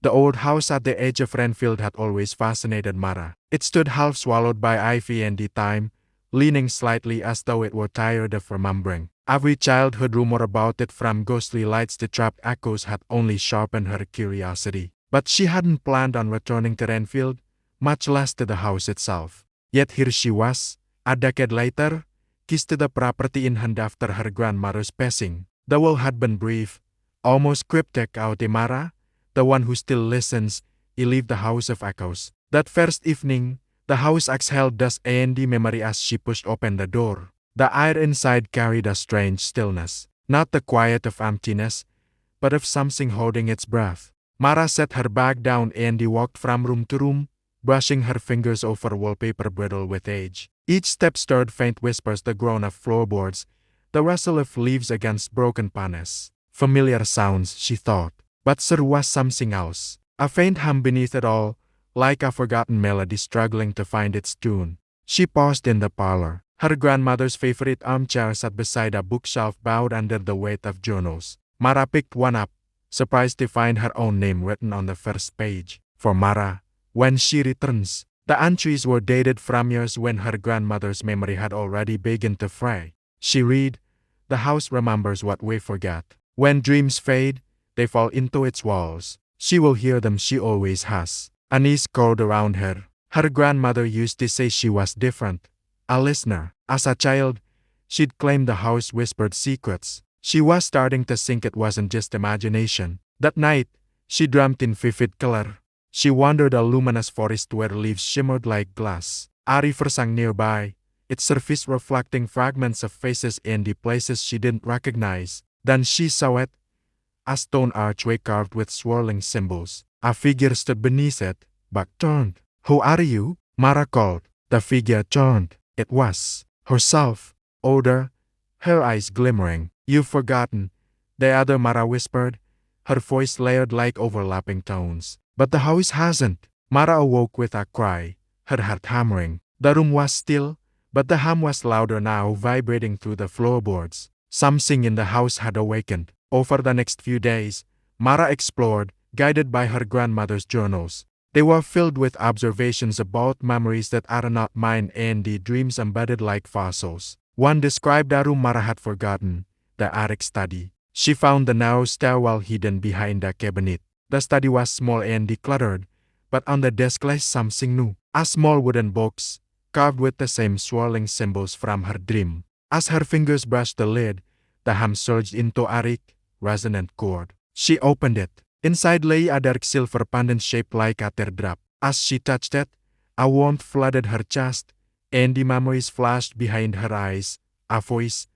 The old house at the edge of Renfield had always fascinated Mara. It stood half swallowed by ivy and time, leaning slightly as though it were tired of remembering. Every childhood rumor about it, from ghostly lights to trapped echoes, had only sharpened her curiosity. But she hadn't planned on returning to Renfield, much less to the house itself. Yet here she was, a decade later, keys to the property in hand after her grandmother's passing. The will had been brief, almost cryptic. Mara, the one who still listens, leave the house of echoes. That first evening, the house exhaled dust and memory as she pushed open the door. The air inside carried a strange stillness, not the quiet of emptiness, but of something holding its breath. Mara set her bag down and walked from room to room, brushing her fingers over wallpaper brittle with age. Each step stirred faint whispers, the groan of floorboards, the rustle of leaves against broken panes. Familiar sounds, she thought, but there was something else. A faint hum beneath it all, like a forgotten melody struggling to find its tune. She paused in the parlor. Her grandmother's favorite armchair sat beside a bookshelf bowed under the weight of journals. Mara picked one up, surprised to find her own name written on the first page. For Mara, when she returns, the entries were dated from years when her grandmother's memory had already begun to fray. She read, "The house remembers what we forget. When dreams fade, they fall into its walls. She will hear them, she always has." Unease curled around her. Her grandmother used to say she was different, a listener. As a child, she'd claimed the house whispered secrets. She was starting to think it wasn't just imagination. That night, she dreamt in vivid color. She wandered a luminous forest where leaves shimmered like glass. A river sang nearby, its surface reflecting fragments of faces and the places she didn't recognize. Then she saw it, a stone archway carved with swirling symbols. A figure stood beneath it, back turned. "Who are you?" Mara called. The figure turned. It was herself, older, her eyes glimmering. "You've forgotten," the other Mara whispered, her voice layered like overlapping tones. "But the house hasn't." Mara awoke with a cry, her heart hammering. The room was still, but the hum was louder now, vibrating through the floorboards. Something in the house had awakened. Over the next few days, Mara explored, guided by her grandmother's journals. They were filled with observations about memories that are not mine and the dreams embedded like fossils. One described a room Mara had forgotten, the attic study. She found the narrow stairwell hidden behind a cabinet. The study was small and decluttered, but on the desk lay something new. A small wooden box, carved with the same swirling symbols from her dream. As her fingers brushed the lid, the hum surged into a rich, resonant chord. She opened it. Inside lay a dark silver pendant shaped like a teardrop. As she touched it, a warmth flooded her chest, and the memories flashed behind her eyes. A voice,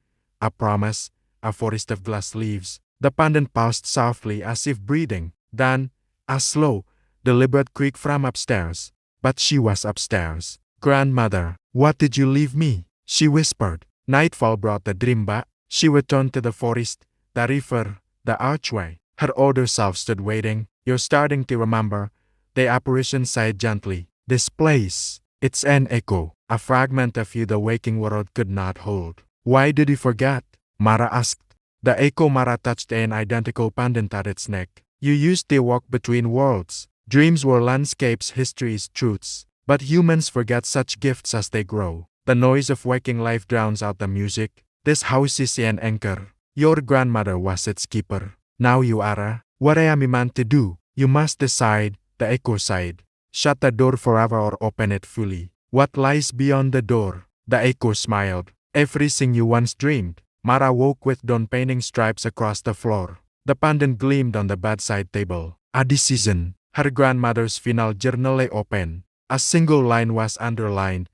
a promise, a forest of glass leaves. The pendant paused softly as if breathing. Then, a slow, deliberate creak from upstairs. But she was upstairs. "Grandmother, what did you leave me?" she whispered. Nightfall brought the dream back. She returned to the forest, the river, the archway. Her older self stood waiting. "You're starting to remember," the apparition sighed gently. "This place, it's an echo, a fragment of you the waking world could not hold." "Why did you forget?" Mara asked. The echo Mara touched an identical pendant at its neck. "You used to walk between worlds. Dreams were landscapes, histories, truths. But humans forget such gifts as they grow. The noise of waking life drowns out the music. This house is an anchor. Your grandmother was its keeper. Now you are. What am I meant to do? You must decide," the echo sighed. "Shut the door forever or open it fully. What lies beyond the door?" The echo smiled. "Everything you once dreamed." Mara woke with dawn painting stripes across the floor. The pendant gleamed on the bedside table. A decision. Her grandmother's final journal lay open. A single line was underlined.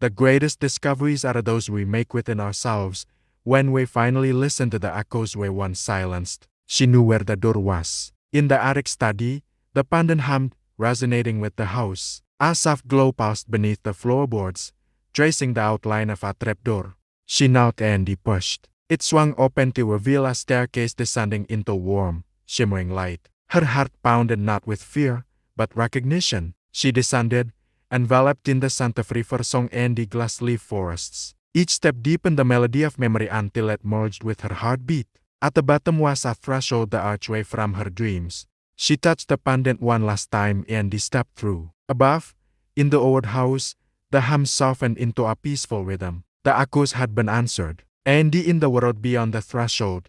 "The greatest discoveries are those we make within ourselves, when we finally listen to the echoes we once silenced." She knew where the door was. In the attic study, the pendant hummed, resonating with the house. A soft glow passed beneath the floorboards, tracing the outline of a trapdoor. She knelt and pushed. It swung open to reveal a staircase descending into warm, shimmering light. Her heart pounded not with fear, but recognition. She descended, enveloped in the scent of river song and the glass leaf forests. Each step deepened the melody of memory until it merged with her heartbeat. At the bottom was a threshold, the archway from her dreams. She touched the pendant one last time and stepped through. Above, in the old house, the hum softened into a peaceful rhythm. The accuse had been answered. And in the world beyond the threshold,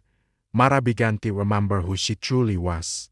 Mara began to remember who she truly was.